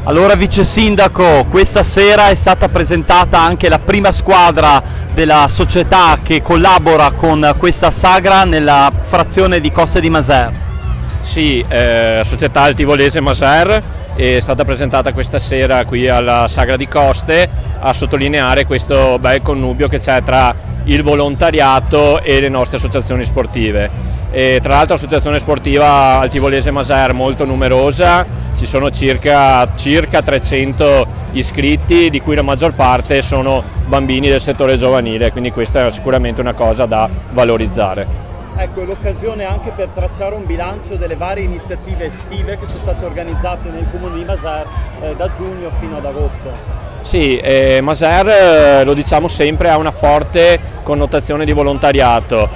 Allora vice sindaco, questa sera è stata presentata anche la prima squadra della società che collabora con questa sagra nella frazione di Coste di Maser. Sì, società Altivolese Maser è stata presentata questa sera qui alla Sagra di Coste a sottolineare questo bel connubio che c'è tra il volontariato e le nostre associazioni sportive. E tra l'altro l'associazione sportiva Altivolese Maser molto numerosa, ci sono circa 300 iscritti, di cui la maggior parte sono bambini del settore giovanile, quindi questa è sicuramente una cosa da valorizzare. Ecco, l'occasione anche per tracciare un bilancio delle varie iniziative estive che sono state organizzate nel comune di Maser da giugno fino ad agosto. Sì, Maser, lo diciamo sempre, ha una forte connotazione di volontariato.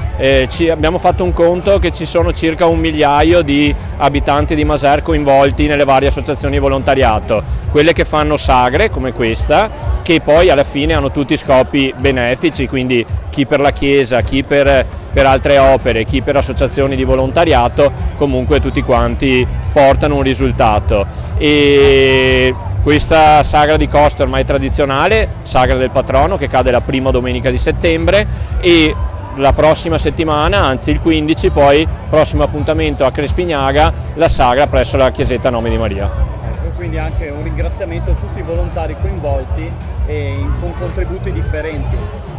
Abbiamo fatto un conto che ci sono circa 1 migliaio di abitanti di Maser coinvolti nelle varie associazioni di volontariato, quelle che fanno sagre come questa, che poi alla fine hanno tutti scopi benefici, quindi chi per la chiesa, chi per altre opere, chi per associazioni di volontariato, comunque tutti quanti portano un risultato. E questa sagra di Coste ormai è tradizionale, sagra del patrono, che cade la prima domenica di settembre, e la prossima settimana, anzi il 15, poi prossimo appuntamento a Crespignaga, la sagra presso la chiesetta Nome di Maria. Quindi anche un ringraziamento a tutti i volontari coinvolti e con contributi differenti.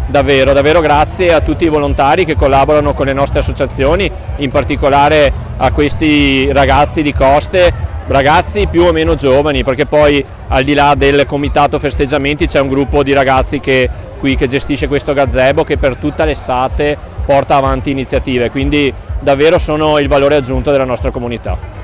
Davvero, davvero grazie a tutti i volontari che collaborano con le nostre associazioni, in particolare a questi ragazzi di Coste, ragazzi più o meno giovani, perché poi al di là del comitato festeggiamenti c'è un gruppo di ragazzi che gestisce questo gazebo, che per tutta l'estate porta avanti iniziative, quindi davvero sono il valore aggiunto della nostra comunità.